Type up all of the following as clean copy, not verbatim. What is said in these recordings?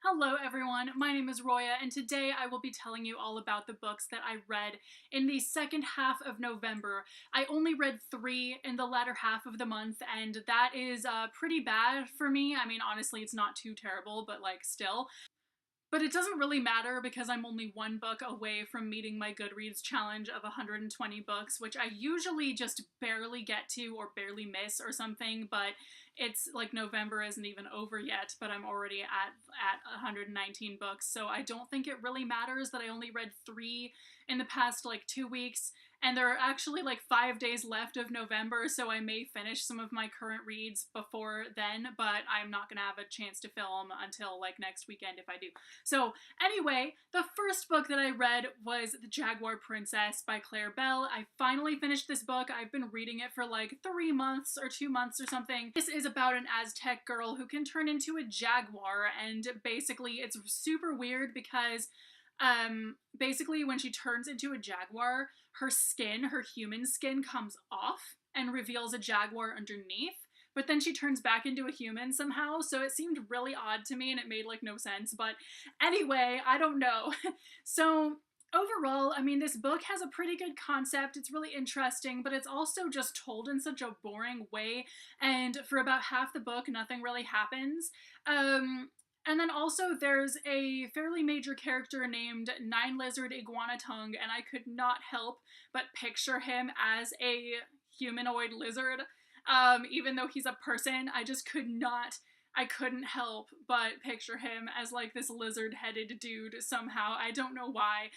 Hello everyone, my name is Roya, and today I will be telling you all about the books that I read in the second half of November. I only read 3 in the latter half of the month, and that is pretty bad for me. I mean, honestly, it's not too terrible, but like still. But it doesn't really matter because I'm only one book away from meeting my Goodreads challenge of 120 books, which I usually just barely get to or barely miss or something, but it's like November isn't even over yet, but I'm already at 119 books, so I don't think it really matters that I only read 3 in the past like 2 weeks, and there are actually like 5 days left of November, so I may finish some of my current reads before then, but I'm not gonna have a chance to film until like next weekend if I do. So anyway, the first book that I read was The Jaguar Princess by Claire Bell. I finally finished this book. I've been reading it for like 3 months or 2 months or something. This is about an Aztec girl who can turn into a jaguar, and basically it's super weird because basically when she turns into a jaguar, her skin, her human skin, comes off and reveals a jaguar underneath, but then she turns back into a human somehow, so it seemed really odd to me and it made like no sense, but anyway, I don't know. So overall, I mean, this book has a pretty good concept. It's really interesting, but it's also just told in such a boring way, and for about half the book, nothing really happens. And then also there's a fairly major character named Nine Lizard Iguana Tongue, and I could not help but picture him as a humanoid lizard. Even though he's a person, I couldn't help but picture him as like this lizard-headed dude somehow. I don't know why.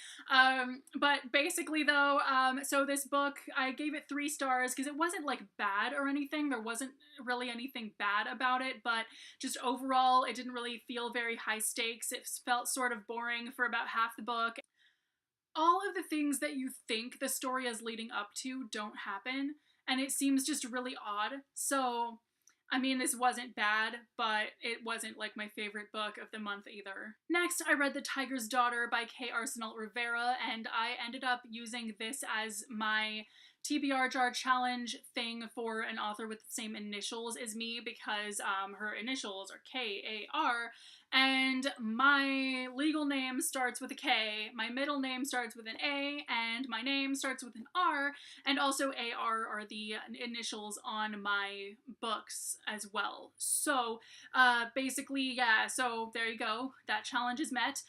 But basically though, so this book, I gave it 3 stars because it wasn't like bad or anything. There wasn't really anything bad about it, but just overall, it didn't really feel very high stakes. It felt sort of boring for about half the book. All of the things that you think the story is leading up to don't happen, and it seems just really odd. So I mean, this wasn't bad, but it wasn't like my favorite book of the month either. Next, I read The Tiger's Daughter by K. Arsenault Rivera, and I ended up using this as my TBR jar challenge thing for an author with the same initials as me because her initials are K-A-R, and my legal name starts with a K, my middle name starts with an A, and my name starts with an R, and also AR are the initials on my books as well. So basically, yeah, so there you go. That challenge is met.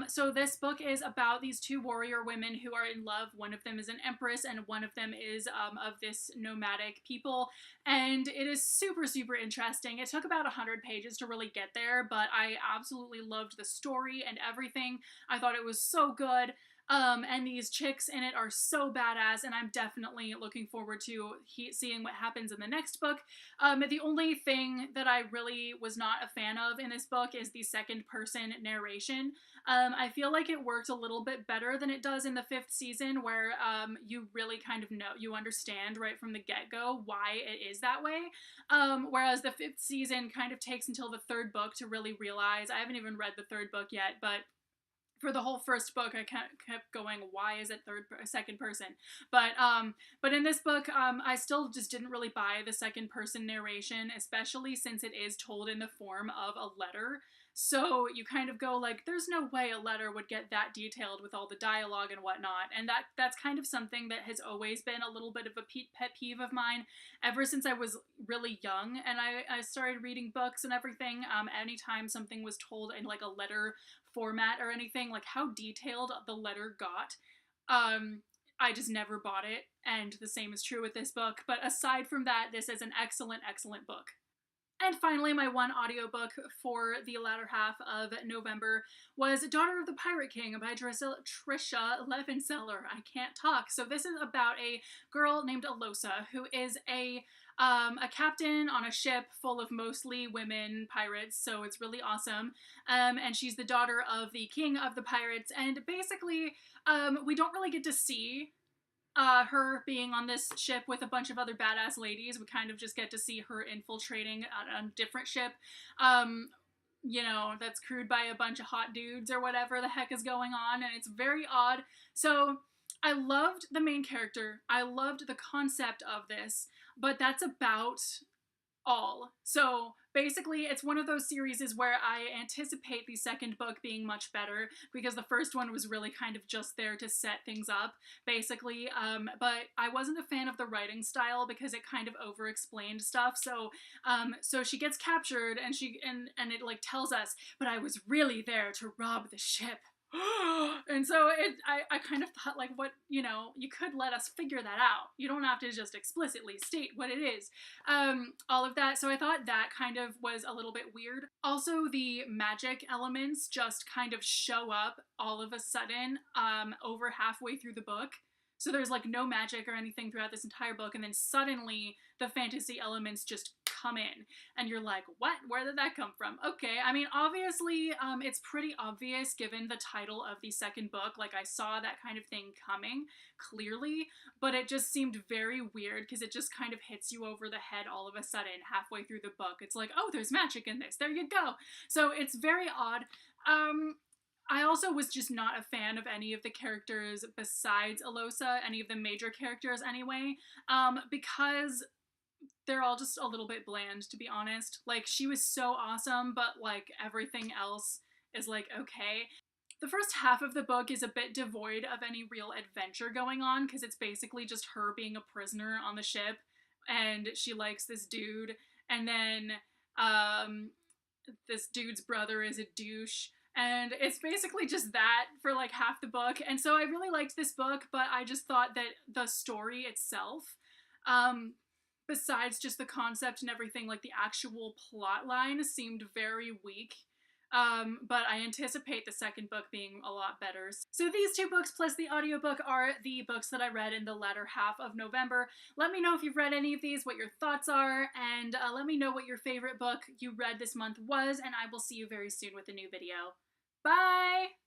So this book is about these 2 warrior women who are in love. One of them is an empress, and one of them is of this nomadic people, and it is super, super interesting. It took about 100 pages to really get there, but I absolutely loved the story and everything. I thought it was so good. And these chicks in it are so badass, and I'm definitely looking forward to seeing what happens in the next book. The only thing that I really was not a fan of in this book is the second person narration. I feel like it worked a little bit better than it does in the 5th season, where you really kind of know, you understand right from the get-go why it is that way. Whereas the 5th season kind of takes until the 3rd book to really realize. I haven't even read the 3rd book yet, but for the whole first book, I kept going, why is it second person? But in this book, I still just didn't really buy the second person narration, especially since it is told in the form of a letter. So you kind of go like, there's no way a letter would get that detailed with all the dialogue and whatnot. And that's kind of something that has always been a little bit of a pet peeve of mine ever since I was really young and I started reading books and everything. Anytime something was told in like a letter format or anything, like how detailed the letter got, I just never bought it, and the same is true with this book. But aside from that, this is an excellent, excellent book. And finally, my one audiobook for the latter half of November was Daughter of the Pirate King by Trisha Levenseller. I can't talk. So this is about a girl named Alosa who is a captain on a ship full of mostly women pirates, so it's really awesome. And she's the daughter of the king of the pirates, and basically, we don't really get to see her being on this ship with a bunch of other badass ladies. We kind of just get to see her infiltrating a different ship, you know, that's crewed by a bunch of hot dudes or whatever the heck is going on, and it's very odd. So I loved the main character. I loved the concept of this, but that's about all. So Basically, it's one of those series where I anticipate the second book being much better because the first one was really kind of just there to set things up, basically. But I wasn't a fan of the writing style because it kind of over-explained stuff. So she gets captured and and it like tells us, but I was really there to rob the ship. And so I kind of thought, like, what, you could let us figure that out. You don't have to just explicitly state what it is. All of that. So I thought that kind of was a little bit weird. Also, the magic elements just kind of show up all of a sudden over halfway through the book. So there's like no magic or anything throughout this entire book, and then suddenly the fantasy elements just come in, and you're like, what? Where did that come from? Okay, I mean, obviously, it's pretty obvious given the title of the second book. Like, I saw that kind of thing coming, clearly, but it just seemed very weird because it just kind of hits you over the head all of a sudden halfway through the book. It's like, oh, there's magic in this. There you go. So it's very odd. I also was just not a fan of any of the characters besides Alosa, any of the major characters anyway, because they're all just a little bit bland, to be honest. Like, she was so awesome, but like everything else is like, okay. The first half of the book is a bit devoid of any real adventure going on because it's basically just her being a prisoner on the ship, and she likes this dude, and then this dude's brother is a douche, and it's basically just that for like half the book. And so I really liked this book, but I just thought that the story itself, besides just the concept and everything, like the actual plot line seemed very weak. But I anticipate the second book being a lot better. So these two books plus the audiobook are the books that I read in the latter half of November. Let me know if you've read any of these, what your thoughts are, and let me know what your favorite book you read this month was, and I will see you very soon with a new video. Bye!